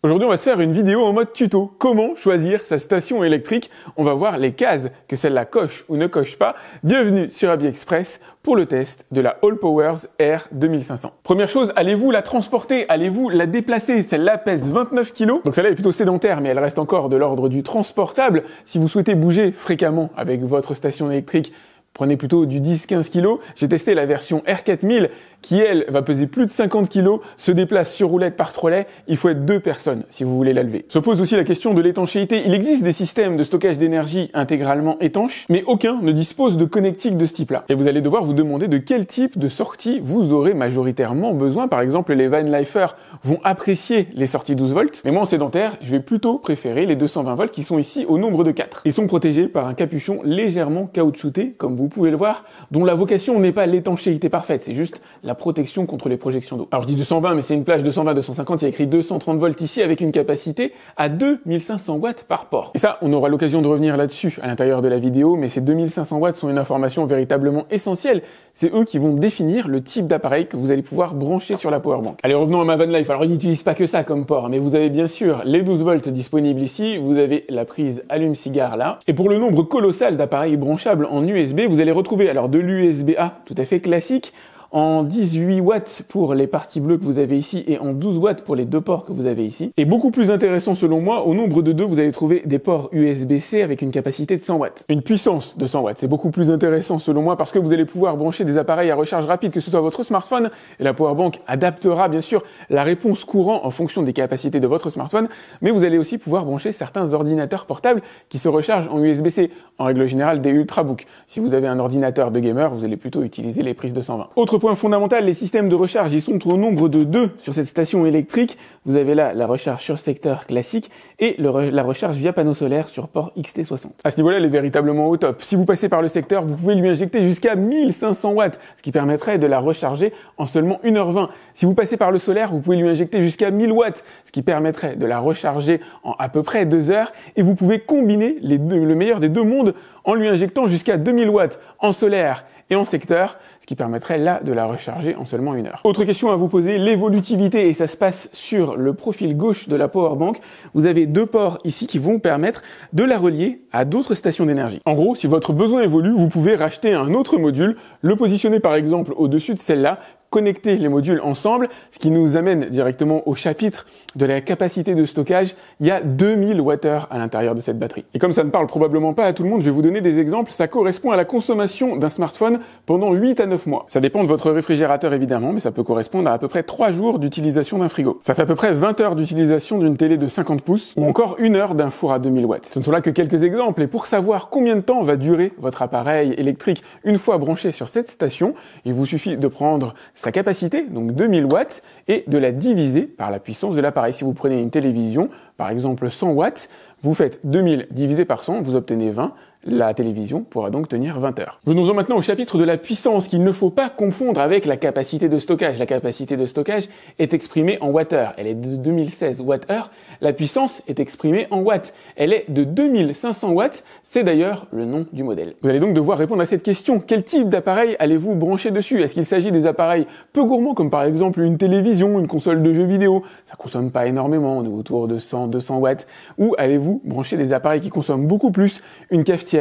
Aujourd'hui, on va se faire une vidéo en mode tuto. Comment choisir sa station électrique? On va voir les cases que celle-là coche ou ne coche pas. Bienvenue sur AbiExpress pour le test de la Allpowers R 2500. Première chose, allez-vous la transporter? Allez-vous la déplacer? Celle-là pèse 29 kg. Donc celle-là est plutôt sédentaire, mais elle reste encore de l'ordre du transportable. Si vous souhaitez bouger fréquemment avec votre station électrique, prenez plutôt du 10-15 kg. J'ai testé la version R4000 qui, elle, va peser plus de 50 kg, se déplace sur roulette par trolley. Il faut être 2 personnes si vous voulez la lever. Se pose aussi la question de l'étanchéité. Il existe des systèmes de stockage d'énergie intégralement étanches, mais aucun ne dispose de connectique de ce type-là. Et vous allez devoir vous demander de quel type de sortie vous aurez majoritairement besoin. Par exemple, les van lifers vont apprécier les sorties 12 volts, mais moi en sédentaire, je vais plutôt préférer les 220 volts qui sont ici au nombre de 4. Ils sont protégés par un capuchon légèrement caoutchouté, comme vous pouvez le voir, dont la vocation n'est pas l'étanchéité parfaite, c'est juste la protection contre les projections d'eau. Alors je dis 220, mais c'est une plage 220-250, il y a écrit 230 volts ici avec une capacité à 2500 watts par port. Et ça, on aura l'occasion de revenir là-dessus à l'intérieur de la vidéo, mais ces 2500 watts sont une information véritablement essentielle. C'est eux qui vont définir le type d'appareil que vous allez pouvoir brancher sur la powerbank. Allez, revenons à ma van life. Alors ils n'utilisent pas que ça comme port, mais vous avez bien sûr les 12 volts disponibles ici, vous avez la prise allume-cigare là, et pour le nombre colossal d'appareils branchables en USB, vous allez retrouver alors de l'USB-A tout à fait classique, en 18 watts pour les parties bleues que vous avez ici et en 12 watts pour les 2 ports que vous avez ici. Et beaucoup plus intéressant selon moi, au nombre de 2, vous allez trouver des ports USB-C avec une capacité de 100 watts. Une puissance de 100 watts. C'est beaucoup plus intéressant selon moi parce que vous allez pouvoir brancher des appareils à recharge rapide, que ce soit votre smartphone, et la powerbank adaptera bien sûr la réponse courant en fonction des capacités de votre smartphone, mais vous allez aussi pouvoir brancher certains ordinateurs portables qui se rechargent en USB-C, en règle générale des Ultrabooks. Si vous avez un ordinateur de gamer, vous allez plutôt utiliser les prises de 120. Autre point fondamental, les systèmes de recharge, ils sont au nombre de 2 sur cette station électrique. Vous avez là la recharge sur secteur classique et la recharge via panneau solaire sur port XT60. À ce niveau-là, elle est véritablement au top. Si vous passez par le secteur, vous pouvez lui injecter jusqu'à 1500 watts, ce qui permettrait de la recharger en seulement 1h20. Si vous passez par le solaire, vous pouvez lui injecter jusqu'à 1000 watts, ce qui permettrait de la recharger en à peu près 2 heures. Et vous pouvez combiner le meilleur des 2 mondes en lui injectant jusqu'à 2000 watts en solaire et en secteur, ce qui permettrait là de la recharger en seulement 1 heure. Autre question à vous poser, l'évolutivité, et ça se passe sur le profil gauche de la powerbank. Vous avez 2 ports ici qui vont permettre de la relier à d'autres stations d'énergie. En gros, si votre besoin évolue, vous pouvez racheter un autre module, le positionner par exemple au-dessus de celle-là, connecter les modules ensemble, ce qui nous amène directement au chapitre de la capacité de stockage. Il y a 2000 Wh à l'intérieur de cette batterie. Et comme ça ne parle probablement pas à tout le monde, je vais vous donner des exemples. Ça correspond à la consommation d'un smartphone pendant 8 à 9 mois. Ça dépend de votre réfrigérateur évidemment, mais ça peut correspondre à peu près 3 jours d'utilisation d'un frigo. Ça fait à peu près 20 heures d'utilisation d'une télé de 50 pouces ou encore 1 heure d'un four à 2000 watts. Ce ne sont là que quelques exemples, et pour savoir combien de temps va durer votre appareil électrique une fois branché sur cette station, il vous suffit de prendre sa capacité, donc 2000 watts, et de la diviser par la puissance de l'appareil. Si vous prenez une télévision, par exemple 100 watts, vous faites 2000 divisé par 100, vous obtenez 20. La télévision pourra donc tenir 20 heures. Venons-en maintenant au chapitre de la puissance qu'il ne faut pas confondre avec la capacité de stockage. La capacité de stockage est exprimée en watts-heure. Elle est de 2016 watts-heure. La puissance est exprimée en watts. Elle est de 2500 watts. C'est d'ailleurs le nom du modèle. Vous allez donc devoir répondre à cette question. Quel type d'appareil allez-vous brancher dessus? Est-ce qu'il s'agit des appareils peu gourmands comme par exemple une télévision, une console de jeux vidéo? Ça consomme pas énormément, autour de 100-200 watts. Ou allez-vous brancher des appareils qui consomment beaucoup plus, une cafetière,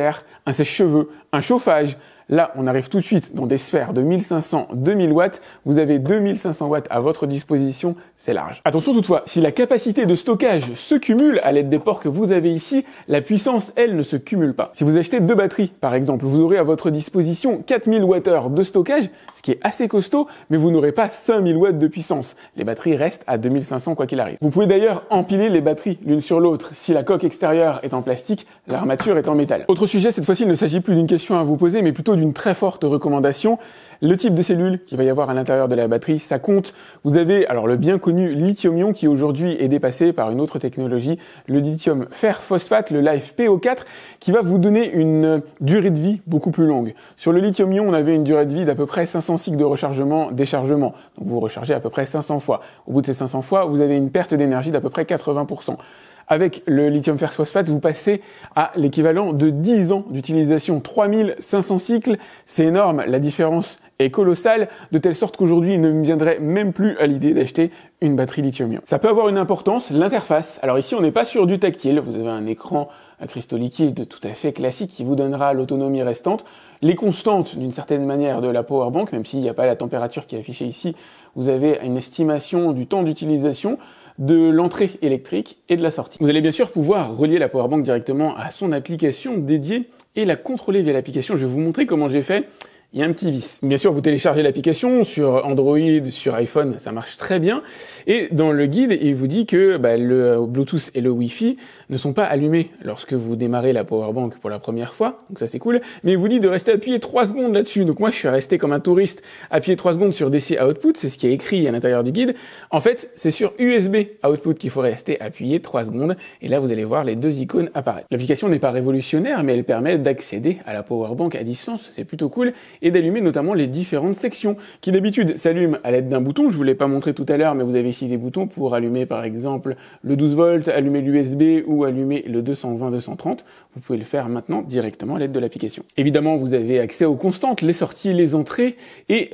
un sèche-cheveux, un chauffage? Là, on arrive tout de suite dans des sphères de 1500-2000 watts. Vous avez 2500 watts à votre disposition, c'est large. Attention toutefois, si la capacité de stockage se cumule à l'aide des ports que vous avez ici, la puissance, elle, ne se cumule pas. Si vous achetez 2 batteries, par exemple, vous aurez à votre disposition 4000 Wh de stockage, ce qui est assez costaud, mais vous n'aurez pas 5000 watts de puissance. Les batteries restent à 2500 quoi qu'il arrive. Vous pouvez d'ailleurs empiler les batteries l'une sur l'autre. Si la coque extérieure est en plastique, l'armature est en métal. Autre sujet, cette fois-ci, il ne s'agit plus d'une question à vous poser, mais plutôt d'une très forte recommandation. Le type de cellule qu'il va y avoir à l'intérieur de la batterie, ça compte. Vous avez alors le bien connu lithium-ion qui aujourd'hui est dépassé par une autre technologie, le lithium fer phosphate, le LiFePO4, qui va vous donner une durée de vie beaucoup plus longue. Sur le lithium-ion, on avait une durée de vie d'à peu près 500 cycles de rechargement-déchargement. Donc vous rechargez à peu près 500 fois. Au bout de ces 500 fois, vous avez une perte d'énergie d'à peu près 80%. Avec le lithium fer phosphate, vous passez à l'équivalent de 10 ans d'utilisation. 3500 cycles, c'est énorme. La différence est colossal, de telle sorte qu'aujourd'hui il ne me viendrait même plus à l'idée d'acheter une batterie lithium-ion. Ça peut avoir une importance, l'interface. Alors ici on n'est pas sur du tactile, vous avez un écran à cristaux liquides tout à fait classique qui vous donnera l'autonomie restante. Les constantes d'une certaine manière de la powerbank, même s'il n'y a pas la température qui est affichée ici, vous avez une estimation du temps d'utilisation, de l'entrée électrique et de la sortie. Vous allez bien sûr pouvoir relier la powerbank directement à son application dédiée et la contrôler via l'application. Je vais vous montrer comment j'ai fait. Il y a un petit vice. Bien sûr, vous téléchargez l'application sur Android, sur iPhone, ça marche très bien. Et dans le guide, il vous dit que le Bluetooth et le Wi-Fi ne sont pas allumés lorsque vous démarrez la powerbank pour la première fois. Donc ça, c'est cool. Mais il vous dit de rester appuyé 3 secondes là-dessus. Donc moi, je suis resté comme un touriste appuyé 3 secondes sur DC Output. C'est ce qui est écrit à l'intérieur du guide. En fait, c'est sur USB Output qu'il faut rester appuyé 3 secondes. Et là, vous allez voir les 2 icônes apparaître. L'application n'est pas révolutionnaire, mais elle permet d'accéder à la powerbank à distance. C'est plutôt cool. Et d'allumer notamment les différentes sections qui d'habitude s'allument à l'aide d'un bouton. Je vous l'ai pas montré tout à l'heure, mais vous avez ici des boutons pour allumer par exemple le 12 volts, allumer l'USB ou allumer le 220-230. Vous pouvez le faire maintenant directement à l'aide de l'application. Évidemment, vous avez accès aux constantes, les sorties, les entrées et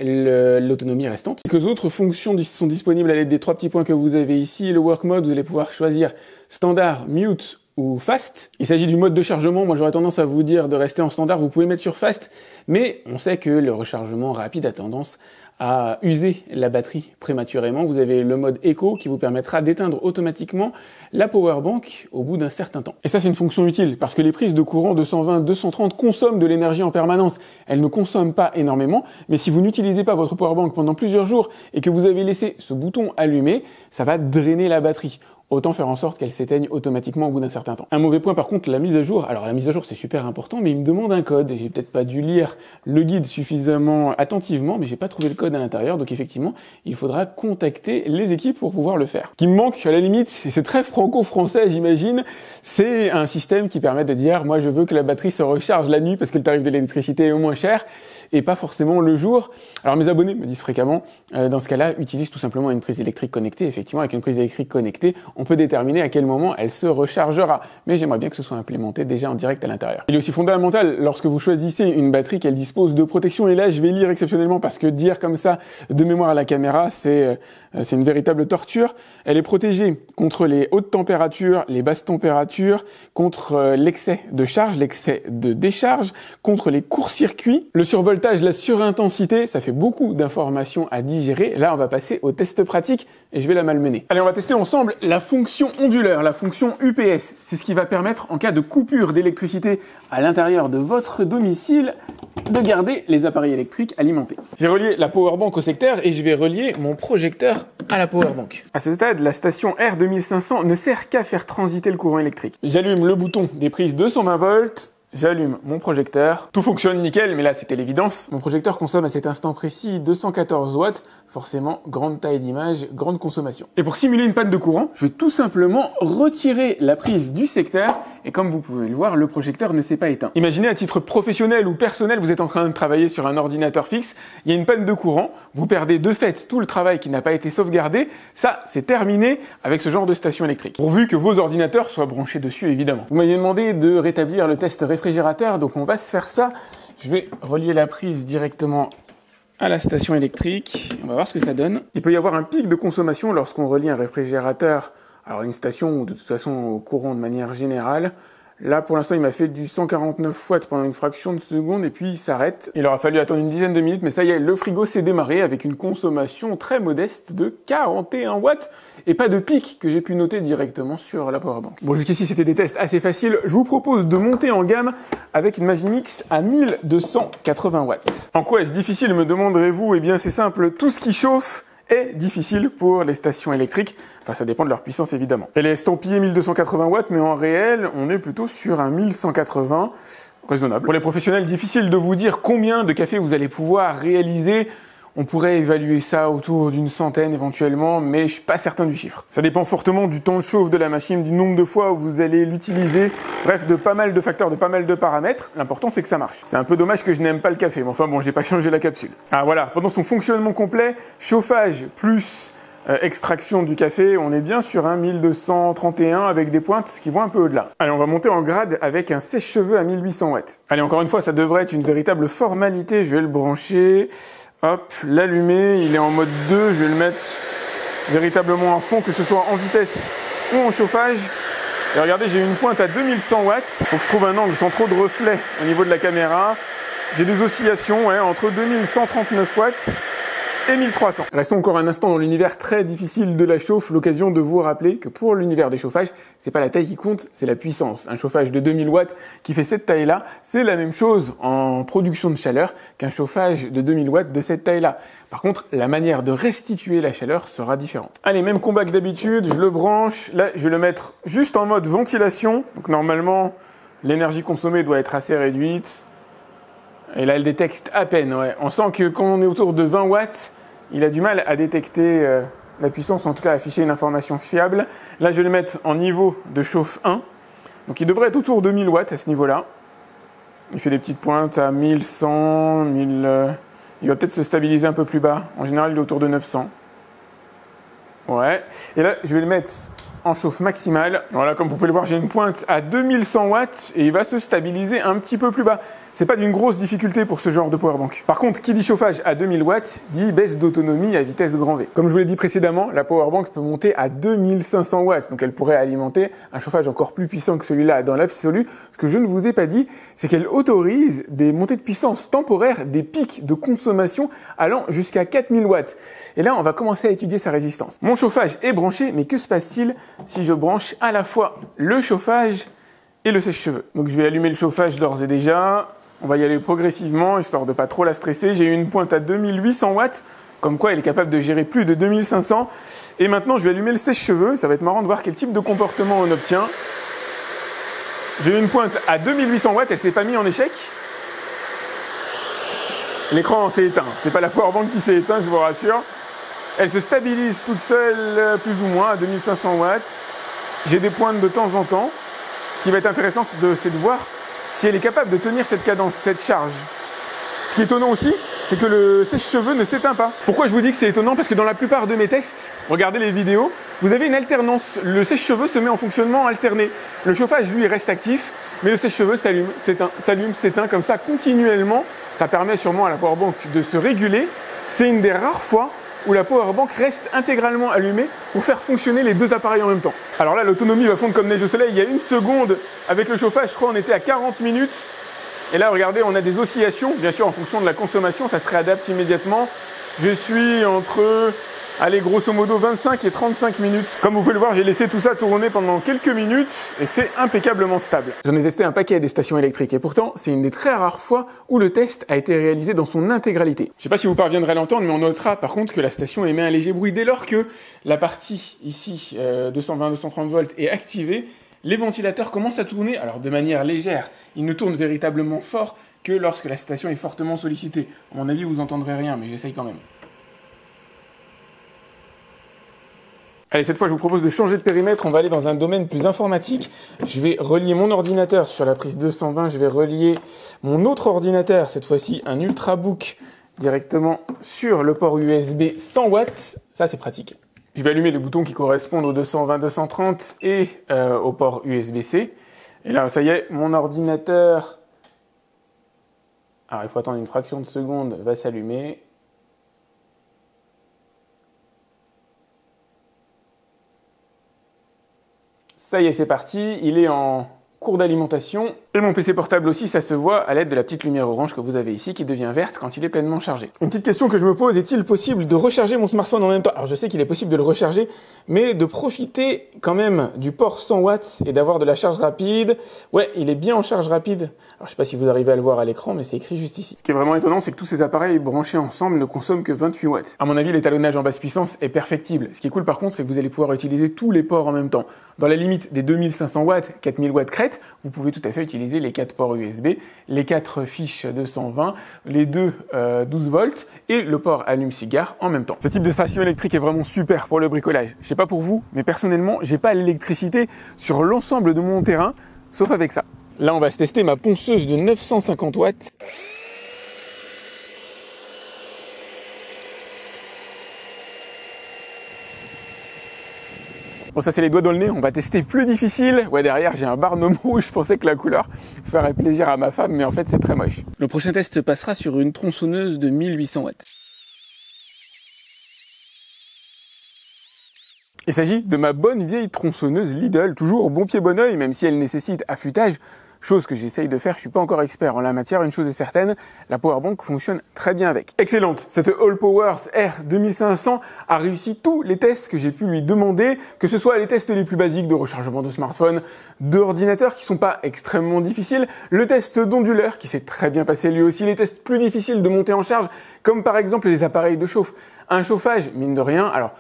l'autonomie restante. Quelques autres fonctions sont disponibles à l'aide des 3 petits points que vous avez ici. Le work mode, vous allez pouvoir choisir standard, mute ou fast. Il s'agit du mode de chargement. Moi, j'aurais tendance à vous dire de rester en standard. Vous pouvez mettre sur fast, mais on sait que le rechargement rapide a tendance à user la batterie prématurément. Vous avez le mode éco qui vous permettra d'éteindre automatiquement la powerbank au bout d'un certain temps. Et ça, c'est une fonction utile parce que les prises de courant 220-230 consomment de l'énergie en permanence. Elles ne consomment pas énormément, mais si vous n'utilisez pas votre powerbank pendant plusieurs jours et que vous avez laissé ce bouton allumé, ça va drainer la batterie. Autant faire en sorte qu'elle s'éteigne automatiquement au bout d'un certain temps. Un mauvais point par contre, la mise à jour. Alors la mise à jour c'est super important, mais il me demande un code. J'ai peut-être pas dû lire le guide suffisamment attentivement, mais j'ai pas trouvé le code à l'intérieur, donc effectivement, il faudra contacter les équipes pour pouvoir le faire. Ce qui me manque, à la limite, c'est très franco-français, j'imagine, c'est un système qui permet de dire, moi je veux que la batterie se recharge la nuit parce que le tarif de l'électricité est au moins cher, et pas forcément le jour. Alors mes abonnés me disent fréquemment, dans ce cas-là, utilise tout simplement une prise électrique connectée. Effectivement, avec une prise électrique connectée, on peut déterminer à quel moment elle se rechargera. Mais j'aimerais bien que ce soit implémenté déjà en direct à l'intérieur. Il est aussi fondamental, lorsque vous choisissez une batterie, qu'elle dispose de protection. Et là, je vais lire exceptionnellement parce que dire comme ça de mémoire à la caméra, c'est une véritable torture. Elle est protégée contre les hautes températures, les basses températures, contre l'excès de charge, l'excès de décharge, contre les courts-circuits, le survoltage, la surintensité. Ça fait beaucoup d'informations à digérer. Là, on va passer au test pratique et je vais la malmener. Allez, on va tester ensemble la fonction onduleur, la fonction UPS. C'est ce qui va permettre, en cas de coupure d'électricité à l'intérieur de votre domicile, de garder les appareils électriques alimentés. J'ai relié la powerbank au secteur et je vais relier mon projecteur à la powerbank. À ce stade, la station R2500 ne sert qu'à faire transiter le courant électrique. J'allume le bouton des prises 220 volts. J'allume mon projecteur. Tout fonctionne nickel, mais là, c'était l'évidence. Mon projecteur consomme à cet instant précis 214 watts. Forcément, grande taille d'image, grande consommation. Et pour simuler une panne de courant, je vais tout simplement retirer la prise du secteur. Et comme vous pouvez le voir, le projecteur ne s'est pas éteint. Imaginez à titre professionnel ou personnel, vous êtes en train de travailler sur un ordinateur fixe. Il y a une panne de courant. Vous perdez de fait tout le travail qui n'a pas été sauvegardé. Ça, c'est terminé avec ce genre de station électrique. Pourvu que vos ordinateurs soient branchés dessus, évidemment. Vous m'aviez demandé de rétablir le test réfrigérateur, donc on va se faire ça. Je vais relier la prise directement à la station électrique. On va voir ce que ça donne. Il peut y avoir un pic de consommation lorsqu'on relie un réfrigérateur, alors une station ou de toute façon au courant de manière générale. Là, pour l'instant, il m'a fait du 149 watts pendant une fraction de seconde et puis il s'arrête. Il aura fallu attendre une dizaine de minutes, mais ça y est, le frigo s'est démarré avec une consommation très modeste de 41 watts et pas de pic que j'ai pu noter directement sur la powerbank. Bon, jusqu'ici, c'était des tests assez faciles. Je vous propose de monter en gamme avec une Magimix à 1280 watts. En quoi est-ce difficile, me demanderez-vous? Eh bien, c'est simple, tout ce qui chauffe est difficile pour les stations électriques. Enfin, ça dépend de leur puissance, évidemment. Elle est estampillée 1280 watts, mais en réel, on est plutôt sur un 1180, raisonnable. Pour les professionnels, difficile de vous dire combien de cafés vous allez pouvoir réaliser. On pourrait évaluer ça autour d'une centaine éventuellement, mais je suis pas certain du chiffre. Ça dépend fortement du temps de chauffe de la machine, du nombre de fois où vous allez l'utiliser, bref, de pas mal de facteurs, de pas mal de paramètres. L'important, c'est que ça marche. C'est un peu dommage que je n'aime pas le café, mais enfin bon, j'ai pas changé la capsule. Ah voilà, pendant son fonctionnement complet, chauffage plus extraction du café, on est bien sur un 1231 avec des pointes qui vont un peu au-delà. Allez, on va monter en grade avec un sèche-cheveux à 1800 watts. Allez, encore une fois, ça devrait être une véritable formalité. Je vais le brancher. Hop, l'allumer, il est en mode 2, je vais le mettre véritablement à fond, que ce soit en vitesse ou en chauffage. Et regardez, j'ai une pointe à 2100 watts. Faut que je trouve un angle sans trop de reflets au niveau de la caméra. J'ai des oscillations entre 2139 watts et 1300. Restons encore un instant dans l'univers très difficile de la chauffe, l'occasion de vous rappeler que pour l'univers des chauffages, c'est pas la taille qui compte, c'est la puissance. Un chauffage de 2000 watts qui fait cette taille-là, c'est la même chose en production de chaleur qu'un chauffage de 2000 watts de cette taille-là. Par contre, la manière de restituer la chaleur sera différente. Allez, même combat que d'habitude, je le branche. Là, je vais le mettre juste en mode ventilation. Donc normalement, l'énergie consommée doit être assez réduite. Et là, elle détecte à peine, ouais. On sent que quand on est autour de 20 watts, il a du mal à détecter la puissance, en tout cas à afficher une information fiable. Là, je vais le mettre en niveau de chauffe 1. Donc il devrait être autour de 1000 watts à ce niveau-là. Il fait des petites pointes à 1100, 1000... Il va peut-être se stabiliser un peu plus bas. En général, il est autour de 900. Ouais. Et là, je vais le mettre en chauffe maximale. Voilà, comme vous pouvez le voir, j'ai une pointe à 2100 watts et il va se stabiliser un petit peu plus bas. C'est pas d'une grosse difficulté pour ce genre de powerbank. Par contre, qui dit chauffage à 2000 watts dit baisse d'autonomie à vitesse grand V. Comme je vous l'ai dit précédemment, la powerbank peut monter à 2500 watts. Donc elle pourrait alimenter un chauffage encore plus puissant que celui-là dans l'absolu. Ce que je ne vous ai pas dit, c'est qu'elle autorise des montées de puissance temporaires, des pics de consommation allant jusqu'à 4000 watts. Et là, on va commencer à étudier sa résistance. Mon chauffage est branché, mais que se passe-t-il si je branche à la fois le chauffage et le sèche-cheveux? Donc je vais allumer le chauffage d'ores et déjà. On va y aller progressivement, histoire de pas trop la stresser. J'ai une pointe à 2800 watts, comme quoi elle est capable de gérer plus de 2500. Et maintenant, je vais allumer le sèche-cheveux. Ça va être marrant de voir quel type de comportement on obtient. J'ai une pointe à 2800 watts, elle s'est pas mise en échec. L'écran s'est éteint. C'est pas la powerbank qui s'est éteinte, je vous rassure. Elle se stabilise toute seule, plus ou moins, à 2500 watts. J'ai des pointes de temps en temps. Ce qui va être intéressant, c'est de voir si elle est capable de tenir cette cadence, cette charge. Ce qui est étonnant aussi, c'est que le sèche-cheveux ne s'éteint pas. Pourquoi je vous dis que c'est étonnant? Parce que dans la plupart de mes tests, regardez les vidéos, vous avez une alternance. Le sèche-cheveux se met en fonctionnement alterné. Le chauffage, lui, reste actif, mais le sèche-cheveux s'allume, s'éteint comme ça continuellement. Ça permet sûrement à la powerbank de se réguler. C'est une des rares fois où la powerbank reste intégralement allumée pour faire fonctionner les deux appareils en même temps. Alors là, l'autonomie va fondre comme neige au soleil. Il y a une seconde avec le chauffage, je crois on était à 40 minutes. Et là, regardez, on a des oscillations. Bien sûr, en fonction de la consommation, ça se réadapte immédiatement. Je suis entre, allez, grosso modo 25 et 35 minutes. Comme vous pouvez le voir, j'ai laissé tout ça tourner pendant quelques minutes et c'est impeccablement stable. J'en ai testé un paquet des stations électriques et pourtant, c'est une des très rares fois où le test a été réalisé dans son intégralité. Je sais pas si vous parviendrez à l'entendre, mais on notera par contre que la station émet un léger bruit dès lors que la partie ici, 220-230 volts, est activée. Les ventilateurs commencent à tourner, alors de manière légère. Ils ne tournent véritablement fort que lorsque la station est fortement sollicitée. À mon avis, vous n'entendrez rien, mais j'essaye quand même. Allez, cette fois, je vous propose de changer de périmètre. On va aller dans un domaine plus informatique. Je vais relier mon ordinateur sur la prise 220. Je vais relier mon autre ordinateur, cette fois-ci un Ultrabook, directement sur le port USB 100 watts. Ça, c'est pratique. Je vais allumer les boutons qui correspondent aux 220-230 et au port USB-C. Et là, ça y est, mon ordinateur, alors il faut attendre une fraction de seconde, va s'allumer. Ça y est, c'est parti, il est en cours d'alimentation. Et mon PC portable aussi, ça se voit à l'aide de la petite lumière orange que vous avez ici qui devient verte quand il est pleinement chargé. Une petite question que je me pose, est-il possible de recharger mon smartphone en même temps? Alors je sais qu'il est possible de le recharger, mais de profiter quand même du port 100 watts et d'avoir de la charge rapide. Ouais, il est bien en charge rapide. Alors je sais pas si vous arrivez à le voir à l'écran, mais c'est écrit juste ici. Ce qui est vraiment étonnant, c'est que tous ces appareils branchés ensemble ne consomment que 28 watts. À mon avis, l'étalonnage en basse puissance est perfectible. Ce qui est cool par contre, c'est que vous allez pouvoir utiliser tous les ports en même temps. Dans la limite des 2500 watts, 4000 watts crête, vous pouvez tout à fait utiliser les 4 ports USB, les 4 fiches 220, les deux 12 volts et le port allume-cigare en même temps. Ce type de station électrique est vraiment super pour le bricolage. Je sais pas pour vous, mais personnellement, j'ai pas l'électricité sur l'ensemble de mon terrain, sauf avec ça. Là, on va se tester ma ponceuse de 950 watts. Bon, ça c'est les doigts dans le nez, on va tester plus difficile. Ouais, derrière j'ai un barnum rouge, je pensais que la couleur ferait plaisir à ma femme, mais en fait c'est très moche. Le prochain test se passera sur une tronçonneuse de 1800 watts. Il s'agit de ma bonne vieille tronçonneuse Lidl, toujours bon pied bon oeil, même si elle nécessite affûtage. Chose que j'essaye de faire, je suis pas encore expert en la matière, une chose est certaine, la powerbank fonctionne très bien avec. Excellente, cette Allpowers R 2500 a réussi tous les tests que j'ai pu lui demander, que ce soit les tests les plus basiques de rechargement de smartphone, d'ordinateur qui sont pas extrêmement difficiles, le test d'onduleur qui s'est très bien passé lui aussi, les tests plus difficiles de montée en charge, comme par exemple les appareils de chauffe. Un chauffage, mine de rien, alors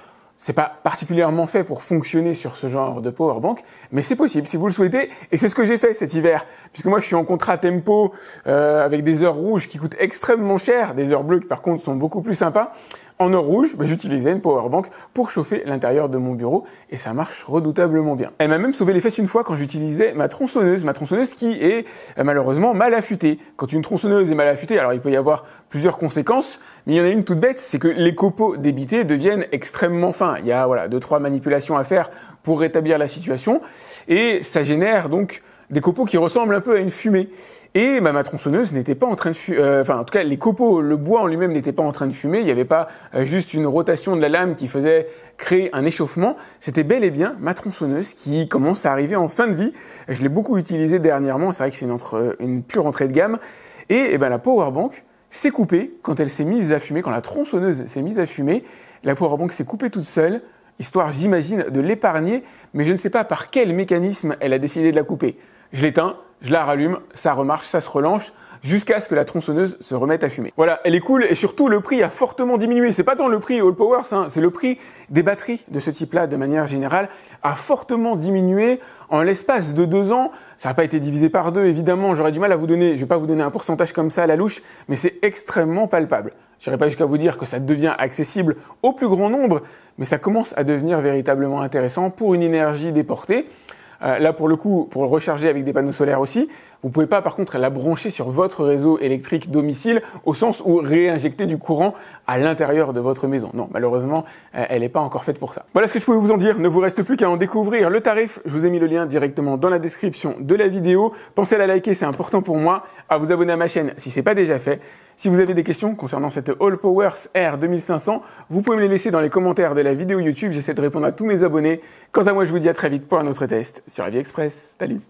c'est pas particulièrement fait pour fonctionner sur ce genre de powerbank, mais c'est possible si vous le souhaitez, et c'est ce que j'ai fait cet hiver, puisque moi je suis en contrat tempo avec des heures rouges qui coûtent extrêmement cher, des heures bleues qui par contre sont beaucoup plus sympas. En heure rouge, j'utilisais une powerbank pour chauffer l'intérieur de mon bureau, et ça marche redoutablement bien. Elle m'a même sauvé les fesses une fois quand j'utilisais ma tronçonneuse qui est malheureusement mal affûtée. Quand une tronçonneuse est mal affûtée, alors il peut y avoir plusieurs conséquences, mais il y en a une toute bête, c'est que les copeaux débités deviennent extrêmement fins. Il y a 2-3 manipulations à faire pour rétablir la situation, et ça génère donc des copeaux qui ressemblent un peu à une fumée. Et ma tronçonneuse n'était pas en train de fumer, en tout cas les copeaux, le bois en lui-même n'était pas en train de fumer, il n'y avait pas juste une rotation de la lame qui faisait créer un échauffement, c'était bel et bien ma tronçonneuse qui commence à arriver en fin de vie. Je l'ai beaucoup utilisée dernièrement, c'est vrai que c'est une pure entrée de gamme, et la powerbank s'est coupée quand elle s'est mise à fumer, quand la tronçonneuse s'est mise à fumer, la powerbank s'est coupée toute seule, histoire j'imagine de l'épargner, mais je ne sais pas par quel mécanisme elle a décidé de la couper. Je l'éteins, je la rallume, ça remarche, ça se relance, jusqu'à ce que la tronçonneuse se remette à fumer. Voilà, elle est cool et surtout le prix a fortement diminué. C'est pas tant le prix Allpowers, c'est le prix des batteries de ce type-là de manière générale a fortement diminué en l'espace de 2 ans. Ça n'a pas été divisé par 2, évidemment, j'aurais du mal à vous donner, je vais pas vous donner un pourcentage comme ça à la louche, mais c'est extrêmement palpable. J'irai pas jusqu'à vous dire que ça devient accessible au plus grand nombre, mais ça commence à devenir véritablement intéressant pour une énergie déportée. Là, pour le coup, pour le recharger avec des panneaux solaires aussi, vous pouvez pas, par contre, la brancher sur votre réseau électrique domicile, au sens où réinjecter du courant à l'intérieur de votre maison. Non, malheureusement, elle n'est pas encore faite pour ça. Voilà ce que je pouvais vous en dire. Ne vous reste plus qu'à en découvrir le tarif. Je vous ai mis le lien directement dans la description de la vidéo. Pensez à la liker, c'est important pour moi. À vous abonner à ma chaîne si c'est pas déjà fait. Si vous avez des questions concernant cette Allpowers R 2500, vous pouvez me les laisser dans les commentaires de la vidéo YouTube. J'essaie de répondre à tous mes abonnés. Quant à moi, je vous dis à très vite pour un autre test sur AliExpress. Salut!